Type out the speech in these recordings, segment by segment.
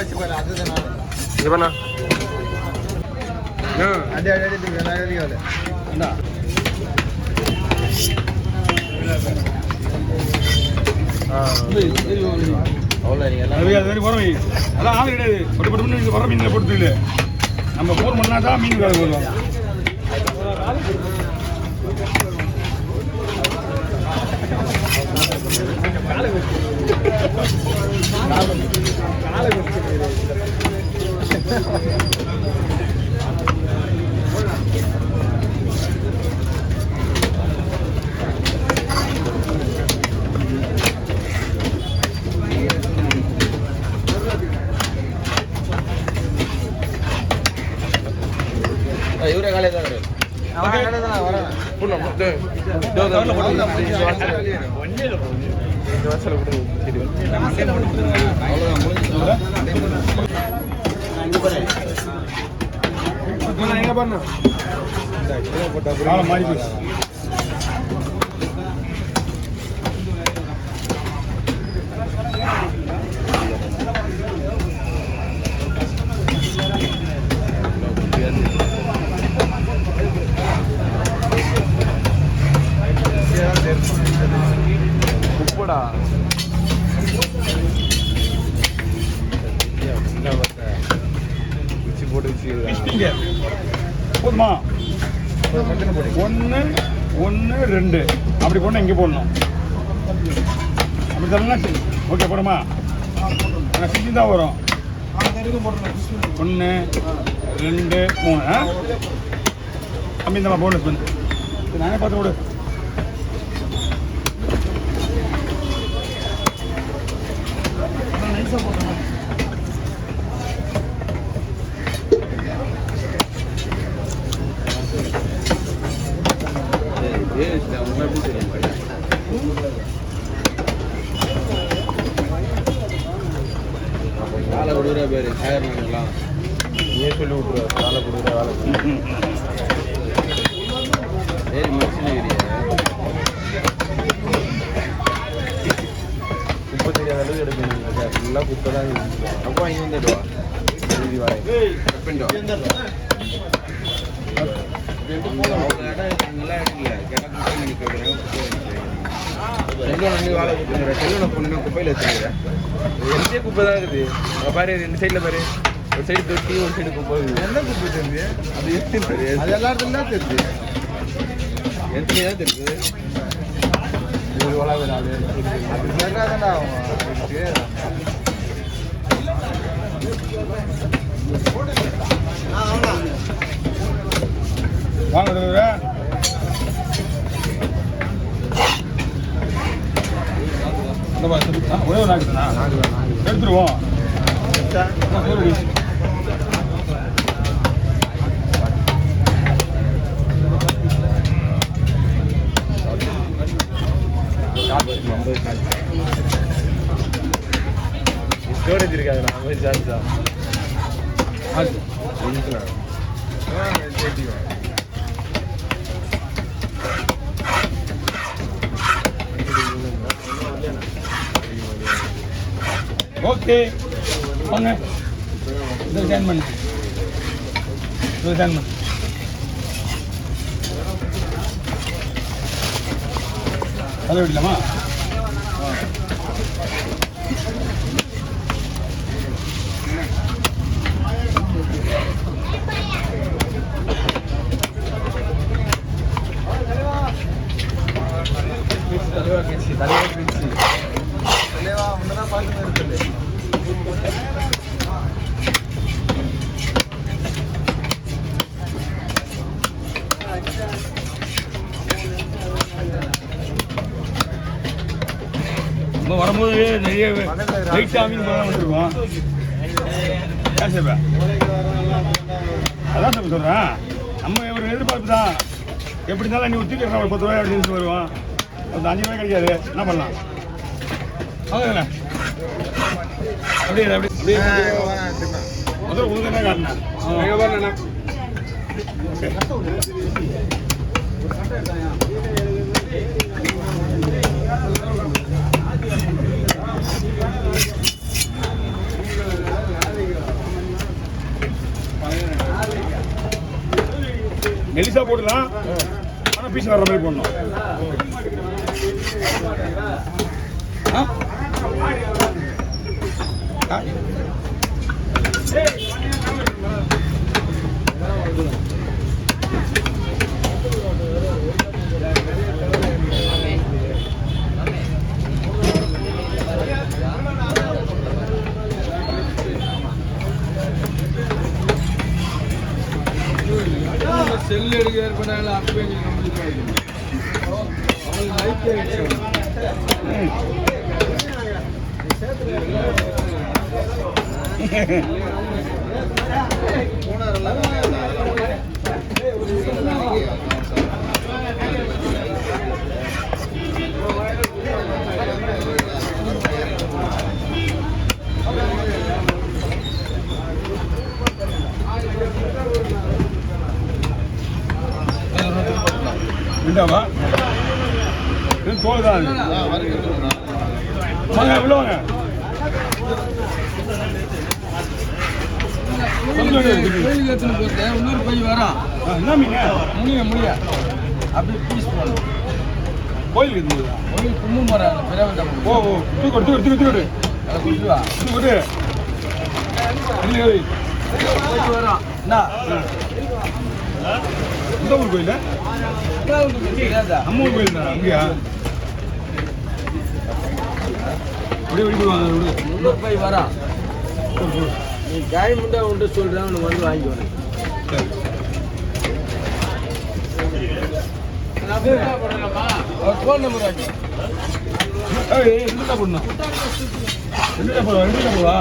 gimana? Ada 3 lagi ada. Enggak. நம்ம phone பண்ணாதான் மீன் வேலை போடுவோம். ಇವರೇ ಗಾಳಿ ಇದ್ದಾರೆ போதுமா? 1 1 2 அப்படி போடணும். இங்கே போடணும். அப்படி தரலன்னா ஓகே போடுமா? சிக்கி தான் வரும். 1 2 3 அப்படி இந்த போனஸ் பண்ணு. நானே பார்த்து கொடு. நைஸாக போட்டேன். வேலை கொடுக்குற பேர் சாயர்லாம் நீ சொல்லி விட்ருவ வேலை கொடுக்குற வேலை சரி முடிச்சுருக்கிறிய குப்பை தெரியாத அளவுக்கு எடுக்கணும். ஃபுல்லாக குப்பை தான் அப்போ இங்கே வந்துடுவா எழுதி வரேன் அவ்வளோ இடம் அங்கெல்லாம் எடுக்கல கிடக்கு நினைக்கிறேன். செல்வம் வேலை கொடுத்துருங்க. செல்வனை பொண்ணு குப்பையில் வச்சுருக்கிறேன். எந்த குப்பை தான் இருக்குது பாரு. 2 சைடில் பாரு. ஒரு சைடு தொட்டி ஒரு சைடு குப்பை. என்ன குப்பை தெரியுது? அது எப்படி தெரியுது? அது எல்லாருக்கும் தான் தெரியுது. எத்தனை தான் தெரியுது? ஒரு வளவு நாள் அப்படி சேர்க்காதாண்டா வாங்க ஒரே ஒரு நாக்குதுண்ணா எடுத்துருவோம். ஸ்டோரேஜ் இருக்காது. நான் 50 சார்ஜ் தான். ஓகே வாங்க இதில் ஜாயின் பண்ணு. இதில் ஜாயின் பண்ணு. அதை விடலாமா? தலைவா முன்னதான் பார்த்து இருக்குது. நம்ம வரும்போது நிறைய லைட்டாக மீன் போக வந்துருக்கோம். ஏன் சார் அதான் சார் சொல்கிறேன். நம்ம ஒரு எதிர்பார்ப்பு தான். எப்படி இருந்தாலும் நீ ஒத்துக்கிற ஒரு 10 ரூபாய் அப்படின்னு வருவோம். ஒரு 5 ரூபாய் கிடைக்காது. என்ன பண்ணலாம்? வாங்கண்ணா அப்படியே அப்படியே முதல்ல உங்களுக்கு என்ன காட்டினேன்? மெலிசா போட்டுலாம் ஆனால் பீஸ் வர்ற மாதிரி போடணும். செல் எடுக்க ஏற்பட்டாலும் அப்போ எங்களுக்கு இந்தாவா இது தோல் தான் வாங்க உள்ள வாங்க. கோயிலுக்கு எடுத்துன்னு போட்டு இன்னொரு பை வரோம். என்ன மீங்க முடியா அப்படி பீஸ் போடணும். கோயிலுக்கு எடுத்துன்னு கோயில் கும்பம் போகிறாங்க பிரவந்தம். ஓ ஓ தூக்கிடு அதை கொடுத்துருவா தூக்கிட்டு போயிட்டு வரோம். என்ன இந்த ஊர் கோயில் நம்ம ஊர் கோயில் தான் அங்கேயா இப்படி போடுவாங்க. இன்னொரு பை வரான். நீ காய் முண்டா உண்டு சொல்கிறேன் உனக்கு வந்து வாங்கிக்கணும். ஃபோன் நம்பர் வாங்கி எந்த போடணும் எந்த போடுவா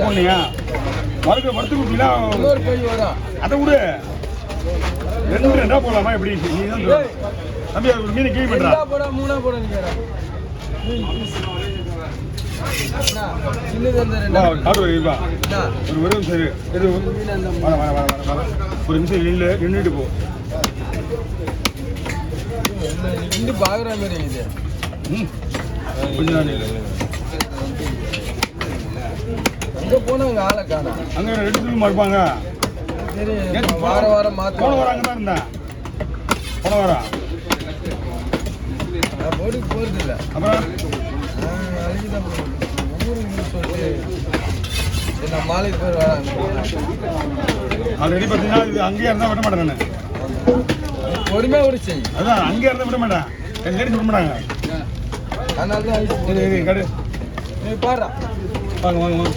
போனீங்க வறுத்து கொடுத்தீங்கன்னா இன்னொரு பை வரும். அதை விடு ரெண்டா போடலாமா எப்படி நீ தான் தம்பி ஒரு மீனை கீழ் பண்ணுறா போட மூணா போட ஒரு நிமிஷம் சரி இது ஒரு நிமிஷம் நின்றுட்டு போ. இன்னும் பார்க்குற மாதிரி இது கொஞ்சம் தான் அங்கே போனால் அங்கே ஆளை காணும். அங்கே 2 திரும்ப இருப்பாங்க. சரி வாரம் மாற்ற போன வாரம் அங்கே தான் இருந்தேன். போன வாரம் நான் போட்டுக்கு போகிறது இல்லை. அப்புறம் அழுகி தான் ஊருக்கு சொல்லிட்டு சரி நான் மாலைக்கு போய் வராங்க. ஆல்ரெடி பார்த்தீங்கன்னா இது அங்கேயே இருந்தால் விட மாட்டேன் நான். பொறுமையாக ஒரு செய். அதான் அங்கேயே இருந்தால் விட மாட்டேன். என் லேடிஸ் விட மாட்டாங்க. அதனால தான் கடை நீ பாடுறா வாங்க வாங்க வாங்க.